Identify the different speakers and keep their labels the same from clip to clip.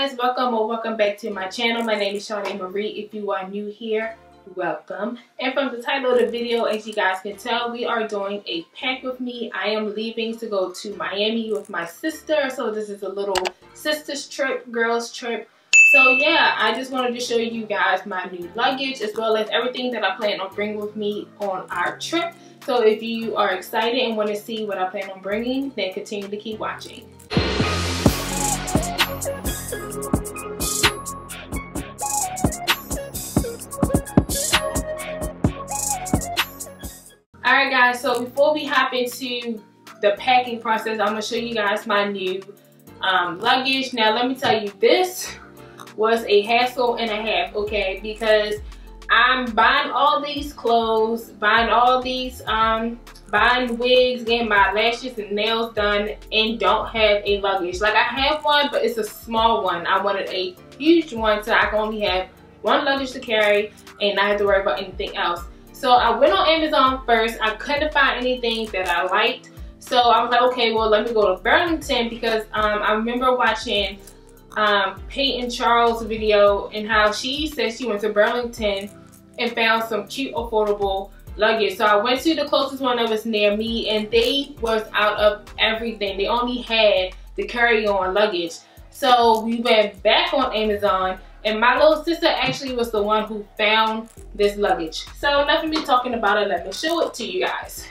Speaker 1: guys, welcome or welcome back to my channel. My name is Shardemarie. If you are new here, welcome. And from the title of the video, as you guys can tell, we are doing a pack with me. I am leaving to go to Miami with my sister, so this is a little sisters trip, girls trip. So yeah, I just wanted to show you guys my new luggage as well as everything that I plan on bringing with me on our trip. So if you are excited and want to see what I plan on bringing, then continue to keep watching. Alright guys, so before we hop into the packing process, I'm going to show you guys my new luggage. Now let me tell you, this was a hassle and a half, okay, because I'm buying all these clothes, buying all these, buying wigs, getting my lashes and nails done, and don't have a luggage. Like I have one, but it's a small one. I wanted a huge one so I can only have one luggage to carry and not have to worry about anything else. So I went on Amazon first. I couldn't find anything that I liked. So I was like, okay, well, let me go to Burlington because I remember watching Peyton Charles' video and how she said she went to Burlington and found some cute, affordable luggage. So I went to the closest one that was near me and they was out of everything. They only had the carry-on luggage. So we went back on Amazon and my little sister actually was the one who found this luggage. So nothing me talking about it, let me show it to you guys.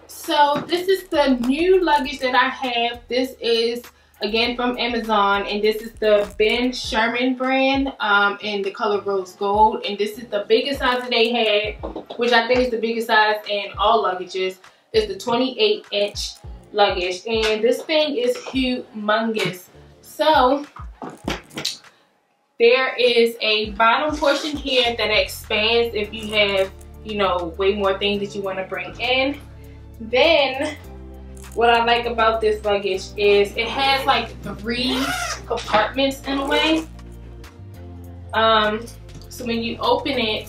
Speaker 1: So this is the new luggage that I have. This is again from Amazon, and this is the Ben Sherman brand in the color rose gold, and this is the biggest size that they had, which I think is the biggest size in all luggages. Is the 28-inch luggage, and this thing is humongous. So there is a bottom portion here that expands if you have, you know, way more things that you want to bring in. Then what I like about this luggage is it has like 3 compartments in a way. So when you open it,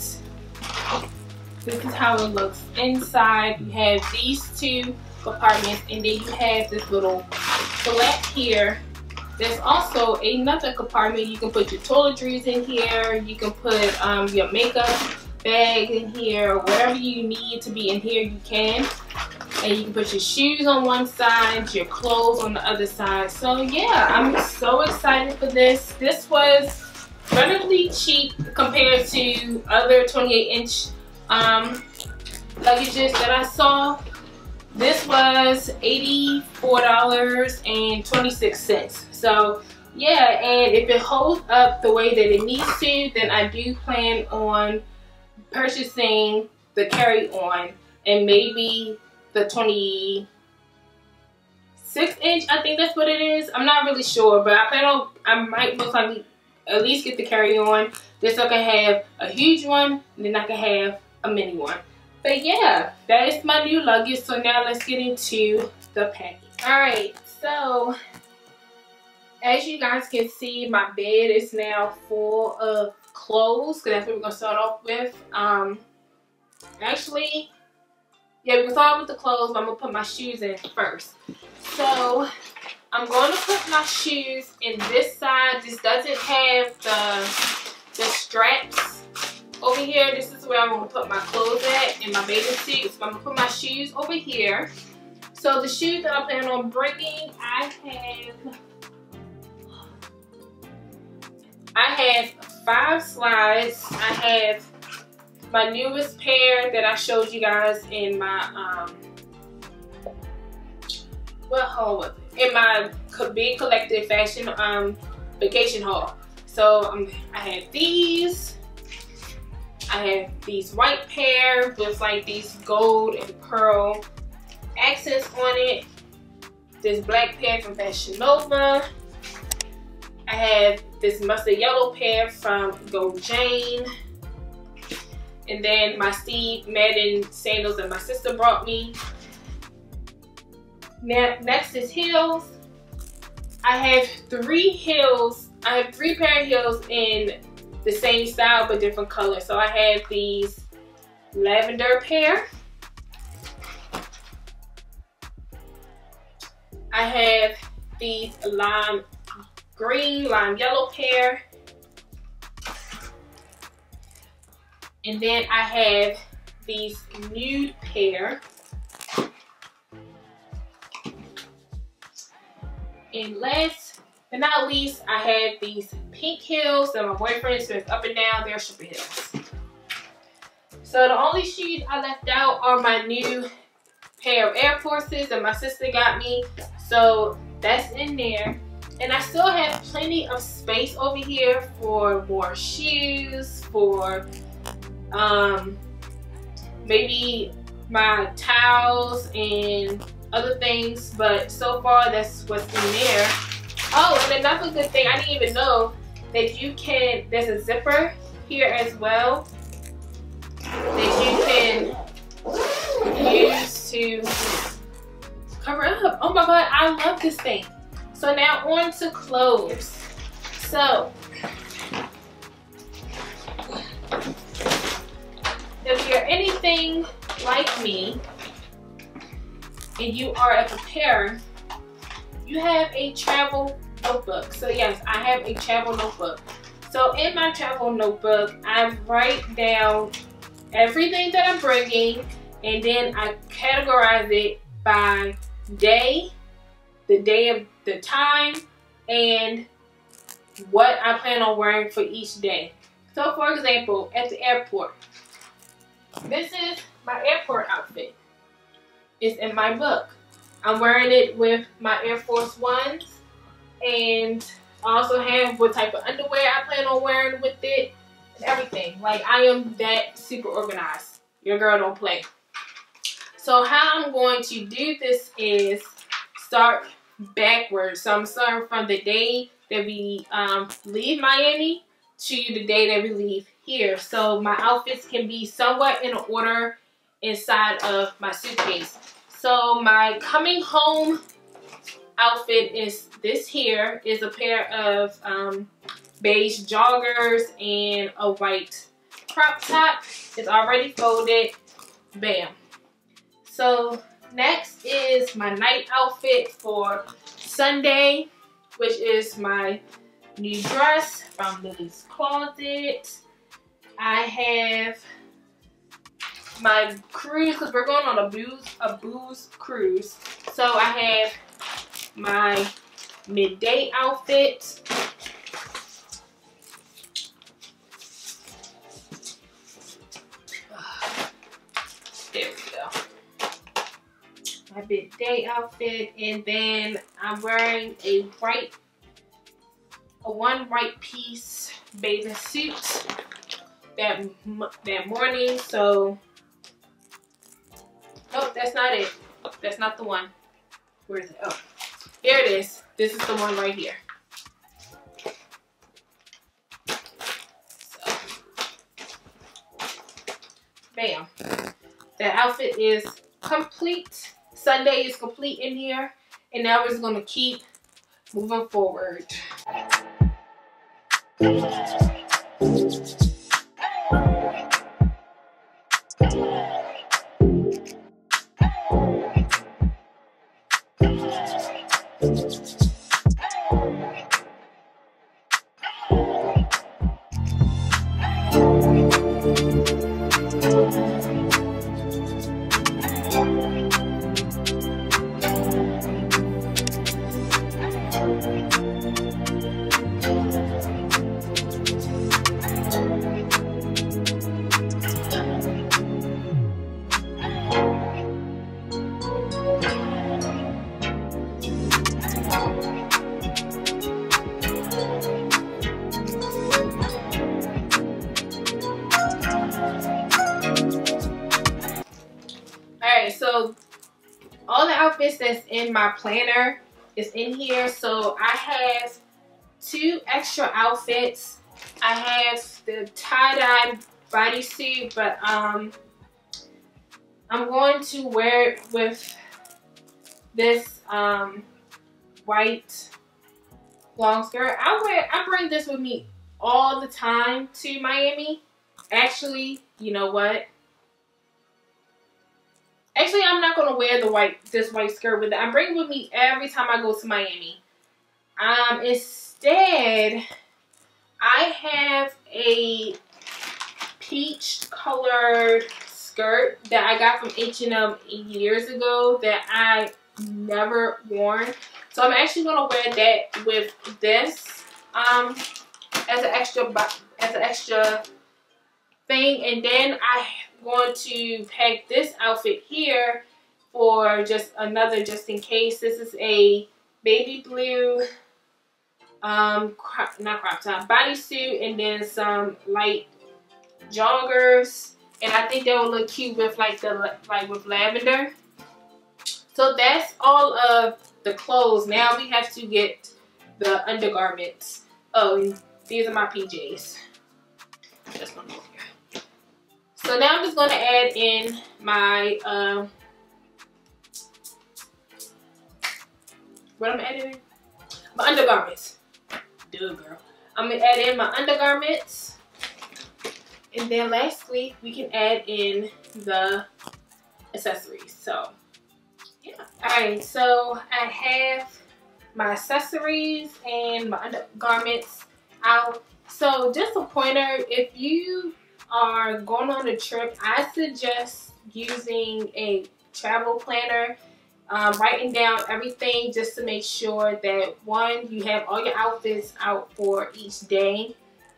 Speaker 1: this is how it looks inside. You have these 2 compartments, and then you have this little flap here. There's also another compartment. You can put your toiletries in here. You can put your makeup bag in here. Whatever you need to be in here, you can. And you can put your shoes on one side, your clothes on the other side. So yeah, I'm so excited for this. This was relatively cheap compared to other 28-inch luggages that I saw. This was $84.26. So yeah, and if it holds up the way that it needs to, then I do plan on purchasing the carry-on and maybe the 26-inch, I think that's what it is. I'm not really sure, but I plan on, I might most likely at least get the carry-on just so I can have a huge one and then I can have a mini one. But yeah, that is my new luggage. So now let's get into the packing. Alright, so as you guys can see, my bed is now full of clothes. So that's what we're going to start off with. Actually, yeah, we can start with the clothes, but I'm going to put my shoes in first. So I'm going to put my shoes in this side. This doesn't have the straps over here. This is where I'm going to put my clothes at in my bathing suit. So I'm going to put my shoes over here. So the shoes that I plan on bringing, I have 5 slides. I have my newest pair that I showed you guys in my what haul was it? In my big collective fashion vacation haul. So I have these. I have these white pair with like these gold and pearl accents on it. This black pair from Fashion Nova. I have this mustard yellow pair from Gold Jane. And then my Steve Madden sandals that my sister brought me. Now, next is heels. I have 3 heels. I have 3 pair of heels in the same style but different colors. So I have these lavender pair. I have these lime green, lime yellow pair. And then I have these nude pair. And last but not least, I have these pink heels that my boyfriend spends up and down. They're super heels. So the only shoes I left out are my new pair of Air Forces that my sister got me. So that's in there. And I still have plenty of space over here for more shoes, for maybe my towels and other things, but so far that's what's in there. Oh, and another good thing, I didn't even know that you can, there's a zipper here as well that you can use to cover up. Oh my god, I love this thing. So now on to clothes. So if you're anything like me and you are a preparer, you have a travel notebook. So yes, I have a travel notebook. So in my travel notebook, I write down everything that I'm bringing, and then I categorize it by day, the day of the time, and what I plan on wearing for each day. So for example, at the airport, this is my airport outfit. It's in my book. I'm wearing it with my Air Force Ones, and I also have what type of underwear I plan on wearing with it and everything. Like, I am that super organized. Your girl don't play. So how I'm going to do this is start backwards. So I'm starting from the day that we leave Miami to the day that we leave here. So my outfits can be somewhat in order inside of my suitcase. So my coming home outfit is this here, is a pair of beige joggers and a white crop top. It's already folded. Bam. So next is my night outfit for Sunday, which is my new dress from Lily's Closet. I have my cruise, because we're going on a booze cruise. So I have my midday outfit. There we go. My midday outfit, and then I'm wearing a one white piece bathing suit that morning. So nope, that's not it. That's not the one. Where is it? Oh, here it is. This is the one right here. So, bam. That outfit is complete. Sunday is complete in here. And now we're just going to keep moving forward. Alright, so all the outfits that's in my planner is in here. So I have 2 extra outfits. I have the tie-dye bodysuit, but I'm going to wear it with this white long skirt. I bring this with me all the time to Miami. Actually, you know what? Actually, I'm not gonna wear this white skirt with it. I bring it with me every time I go to Miami. It's instead, I have a peach colored skirt that I got from H&M years ago that I never worn. So I'm actually gonna wear that with this as an extra thing, and then I'm going to pack this outfit here for just another just in case. This is a baby blue not crop top bodysuit, and then some light joggers, and I think that will look cute with with lavender. So that's all of the clothes. Now we have to get the undergarments. Oh, and these are my PJs. Just one more here. So now I'm just going to add in my what I'm adding in? My undergarments. Duh, girl. I'm going to add in my undergarments. And then lastly, we can add in the accessories. So, yeah. Alright, so I have my accessories and my undergarments out. So, just a pointer, if you are going on a trip, I suggest using a travel planner, writing down everything just to make sure that, one, you have all your outfits out for each day.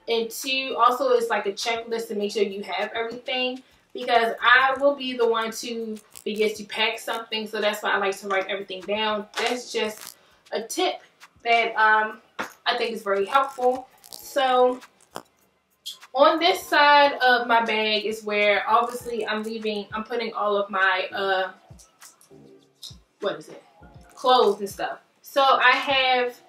Speaker 1: And two, also it's like a checklist to make sure you have everything, because I will be the one to forget to pack something, so that's why I like to write everything down. That's just a tip that I think is very helpful. So on this side of my bag is where obviously I'm putting all of my clothes and stuff. So I have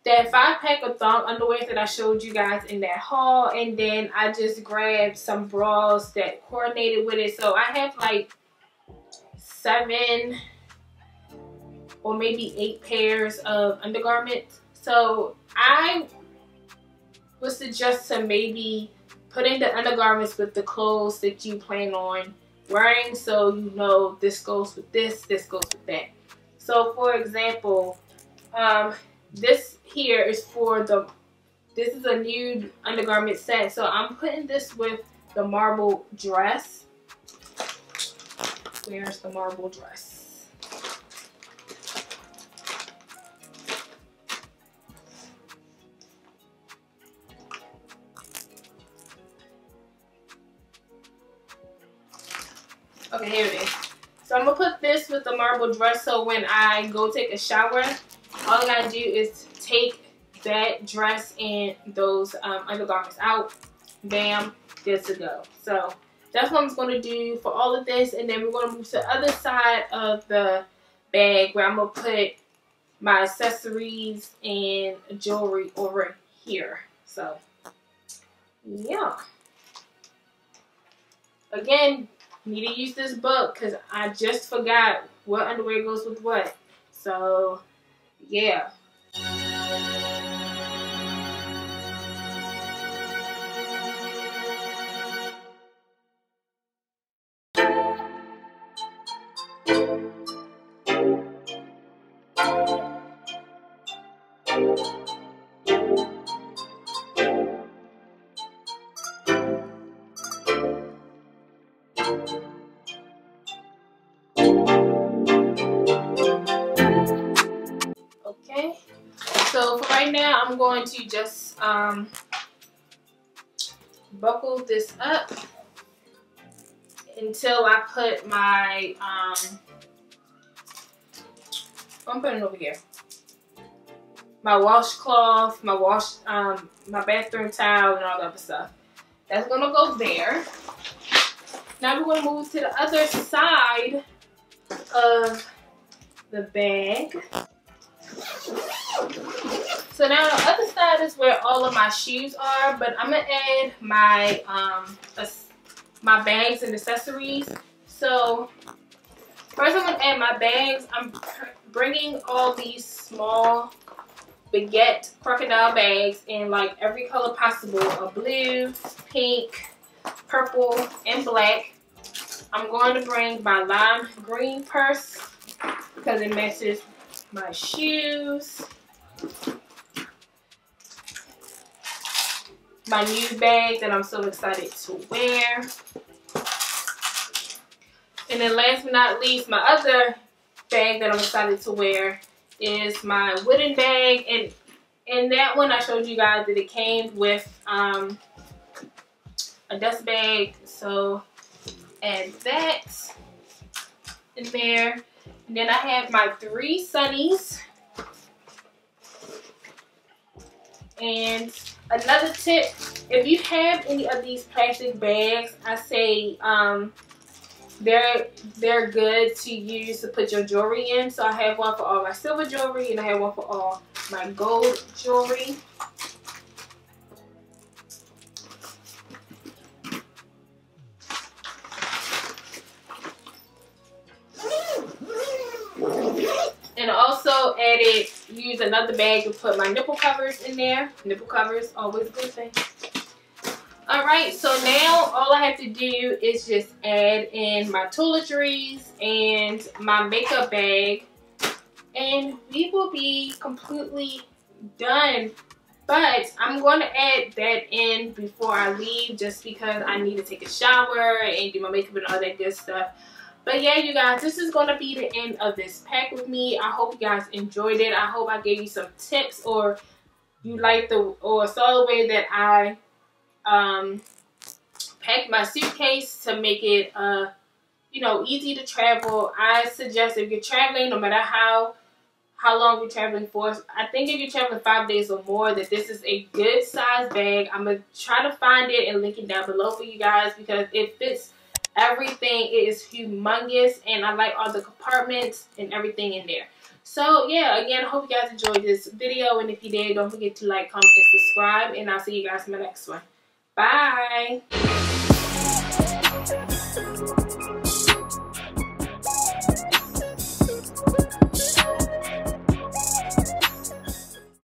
Speaker 1: that 5-pack of thong underwear that I showed you guys in that haul, and then I just grabbed some bras that coordinated with it. So I have like 7 or maybe 8 pairs of undergarments. So I would suggest to maybe putting the undergarments with the clothes that you plan on wearing, so you know this goes with this goes with that. So for example, this here is this is a new undergarment set. So I'm putting this with the marble dress. Where's the marble dress? Okay, here it is. So I'm gonna put this with the marble dress, so when I go take a shower, all I gotta do is take that dress and those undergarments out. Bam, good to go. So that's what I'm going to do for all of this, and then we're going to move to the other side of the bag where I'm going to put my accessories and jewelry over here. So yeah, again, need to use this book because I just forgot what underwear goes with what. So yeah. Okay, so for right now, I'm going to just buckle this up until I put my I'm putting it over here. My washcloth, my bathroom towel, and all the other stuff. That's gonna go there. Now we're gonna move to the other side of the bag. So now the other side is where all of my shoes are, but I'm gonna add my my bags and accessories. So first I'm gonna add my bags. I'm bringing all these small baguette crocodile bags in like every color possible, a blue, pink, purple, and black. I'm going to bring my lime green purse because it matches my shoes. my new bag that I'm so excited to wear. And then last but not least, my other bag that I'm excited to wear is my wooden bag. And that one I showed you guys that it came with a dust bag. So add that in there. And then I have my 3 sunnies. And another tip, if you have any of these plastic bags, I say they're good to use to put your jewelry in. So I have one for all my silver jewelry and I have one for all my gold jewelry. And also use another bag to put my nipple covers in there. Nipple covers, always a good thing. Alright, so now all I have to do is just add in my toiletries and my makeup bag. And we will be completely done. But I'm going to add that in before I leave just because I need to take a shower and do my makeup and all that good stuff. But yeah, you guys, this is going to be the end of this pack with me. I hope you guys enjoyed it. I hope I gave you some tips or you liked or saw the way that I packed my suitcase to make it, you know, easy to travel. I suggest if you're traveling, no matter how long you're traveling for, I think if you're traveling 5 days or more, that this is a good size bag. I'm going to try to find it and link it down below for you guys because it fits everything. It is humongous and I like all the compartments and everything in there. So yeah, again, I hope you guys enjoyed this video, and if you did, don't forget to like, comment, and subscribe, and I'll see you guys in my next one. Bye!